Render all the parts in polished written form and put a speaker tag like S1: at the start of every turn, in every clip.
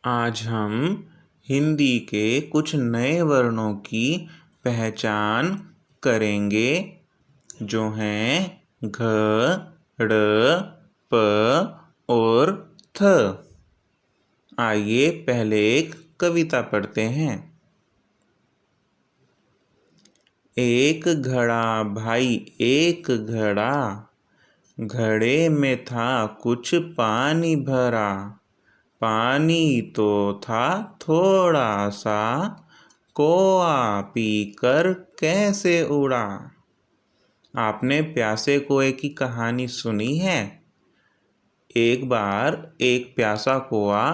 S1: आज हम हिंदी के कुछ नए वर्णों की पहचान करेंगे जो हैं घ, ड़, प और थ। आइए पहले एक कविता पढ़ते हैं। एक घड़ा भाई एक घड़ा, घड़े में था कुछ पानी भरा। पानी तो था थोड़ा सा, कौआ पीकर कैसे उड़ा। आपने प्यासे कौए की कहानी सुनी है? एक बार एक प्यासा कौआ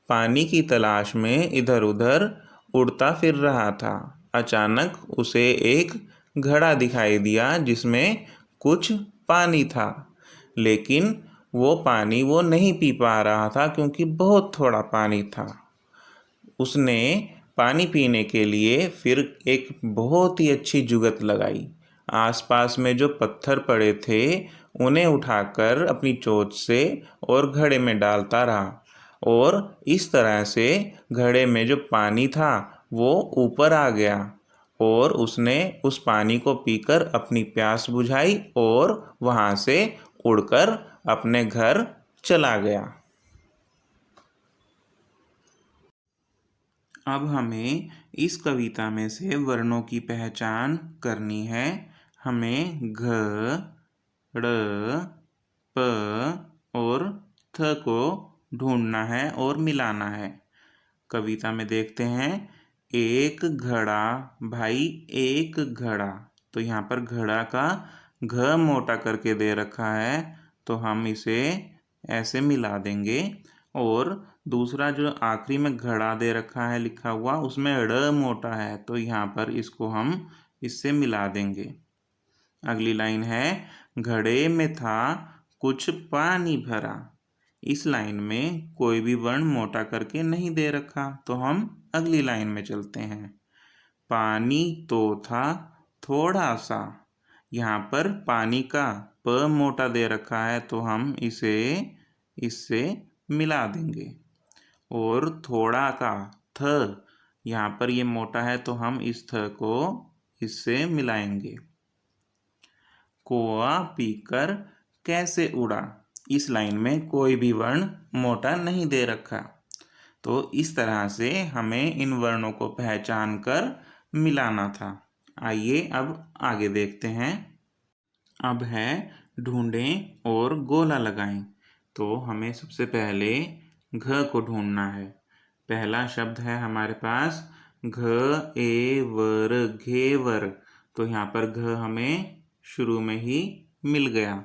S1: पानी की तलाश में इधर उधर उड़ता फिर रहा था। अचानक उसे एक घड़ा दिखाई दिया जिसमें कुछ पानी था, लेकिन वो पानी वो नहीं पी पा रहा था क्योंकि बहुत थोड़ा पानी था। उसने पानी पीने के लिए फिर एक बहुत ही अच्छी जुगत लगाई। आसपास में जो पत्थर पड़े थे उन्हें उठाकर अपनी चोंच से और घड़े में डालता रहा, और इस तरह से घड़े में जो पानी था वो ऊपर आ गया और उसने उस पानी को पीकर अपनी प्यास बुझाई और वहाँ से उड़कर अपने घर चला गया। अब हमें इस कविता में से वर्णों की पहचान करनी है। हमें घ, ड़, प और थ को ढूंढना है और मिलाना है। कविता में देखते हैं, एक घड़ा भाई एक घड़ा। तो यहाँ पर घड़ा का घ मोटा करके दे रखा है, तो हम इसे ऐसे मिला देंगे। और दूसरा जो आखिरी में घड़ा दे रखा है लिखा हुआ, उसमें ड़ मोटा है, तो यहाँ पर इसको हम इससे मिला देंगे। अगली लाइन है, घड़े में था कुछ पानी भरा। इस लाइन में कोई भी वर्ण मोटा करके नहीं दे रखा, तो हम अगली लाइन में चलते हैं। पानी तो था थोड़ा सा। यहाँ पर पानी का प मोटा दे रखा है, तो हम इसे इससे मिला देंगे। और थोड़ा का थ, यहाँ पर ये मोटा है, तो हम इस थ को इससे मिलाएंगे। कौआ पीकर कैसे उड़ा। इस लाइन में कोई भी वर्ण मोटा नहीं दे रखा, तो इस तरह से हमें इन वर्णों को पहचान कर मिलाना था। आइए अब आगे देखते हैं। अब है ढूंढें और गोला लगाएं। तो हमें सबसे पहले घ को ढूंढना है। पहला शब्द है हमारे पास घ ए वर घेवर। तो यहाँ पर घ हमें शुरू में ही मिल गया।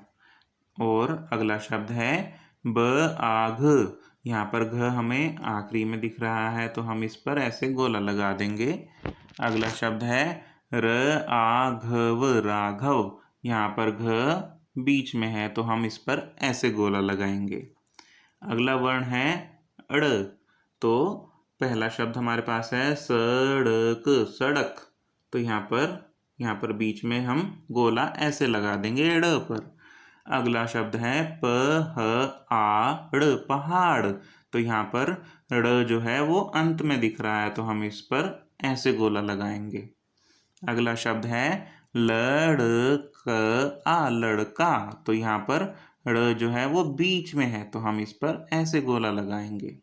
S1: और अगला शब्द है ब आ घ। यहाँ पर घ हमें आखिरी में दिख रहा है, तो हम इस पर ऐसे गोला लगा देंगे। अगला शब्द है र आ घव राघव। यहाँ पर घ बीच में है, तो हम इस पर ऐसे गोला लगाएंगे। अगला वर्ण है अड़। तो पहला शब्द हमारे पास है सड़क सड़क। तो यहाँ पर बीच में हम गोला ऐसे लगा देंगे ड़ पर। अगला शब्द है प ह आ ड़ पहाड़। तो यहाँ पर ड़ जो है वो अंत में दिख रहा है, तो हम इस पर ऐसे गोला लगाएंगे। अगला शब्द है लड़का लड़का। तो यहाँ पर ड़ जो है वो बीच में है, तो हम इस पर ऐसे गोला लगाएंगे।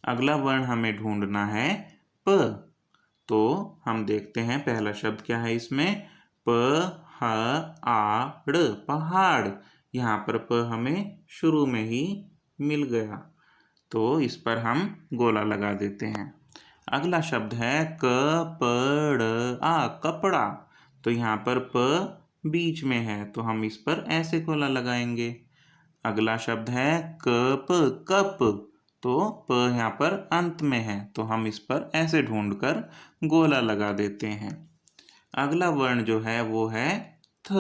S1: अगला वर्ण हमें ढूंढना है प। तो हम देखते हैं पहला शब्द क्या है इसमें, प ह आ ड़ पहाड़। यहाँ पर प हमें शुरू में ही मिल गया, तो इस पर हम गोला लगा देते हैं। अगला शब्द है कपड़ा कपड़ा। तो यहाँ पर प बीच में है, तो हम इस पर ऐसे गोला लगाएंगे। अगला शब्द है कप कप। तो प यहाँ पर अंत में है, तो हम इस पर ऐसे ढूंढकर गोला लगा देते हैं। अगला वर्ण जो है वो है थ।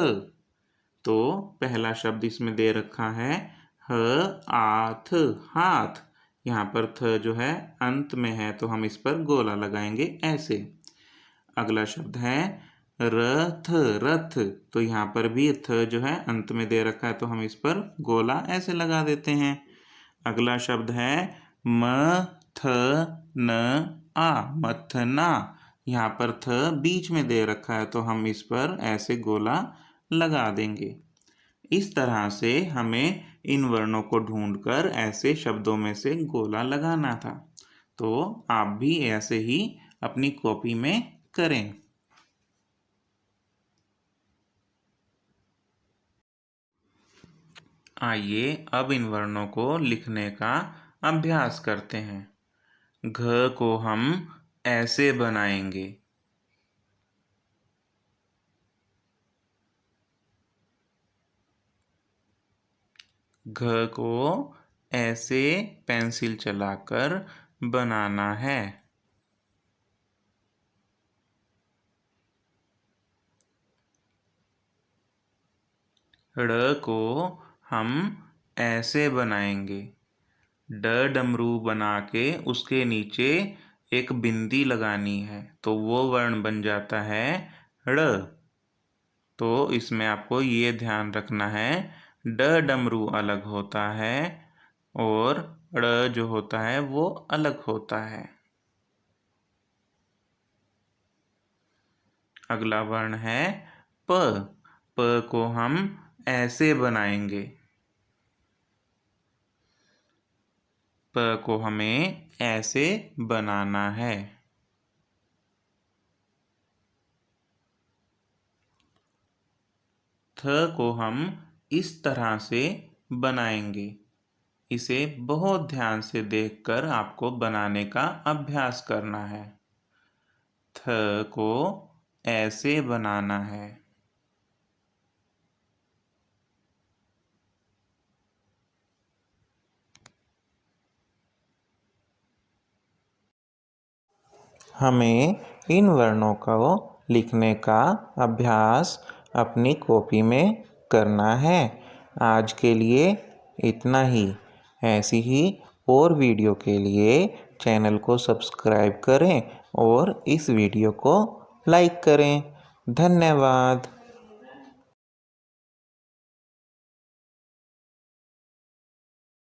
S1: तो पहला शब्द इसमें दे रखा है ह आथ हाथ। यहाँ पर थ जो है अंत में है, तो हम इस पर गोला लगाएंगे ऐसे। अगला शब्द है रथ रथ। तो यहाँ पर भी थ जो है अंत में दे रखा है, तो हम इस पर गोला ऐसे लगा देते हैं। अगला शब्द है थ न आ, मथना। यहाँ पर थ बीच में दे रखा है तो हम इस पर ऐसे गोला लगा देंगे। इस तरह से हमें इन वर्णों को ढूंढकर ऐसे शब्दों में से गोला लगाना था। तो आप भी ऐसे ही अपनी कॉपी में करें। आइए अब इन वर्णों को लिखने का अभ्यास करते हैं। घ को हम ऐसे बनाएंगे। घ को ऐसे पेंसिल चलाकर बनाना है। ड़ को हम ऐसे बनाएंगे। ड डमरू बना के उसके नीचे एक बिंदी लगानी है तो वो वर्ण बन जाता है ड़। तो इसमें आपको ये ध्यान रखना है, ड डमरू अलग होता है और ड़ जो होता है वो अलग होता है। अगला वर्ण है प। प को हम ऐसे बनाएंगे। प को हमें ऐसे बनाना है। थ को हम इस तरह से बनाएंगे। इसे बहुत ध्यान से देखकर आपको बनाने का अभ्यास करना है। थ को ऐसे बनाना है। हमें इन वर्णों को लिखने का अभ्यास अपनी कॉपी में करना है। आज के लिए इतना ही। ऐसी ही और वीडियो के लिए चैनल को सब्सक्राइब करें और इस वीडियो को लाइक करें। धन्यवाद।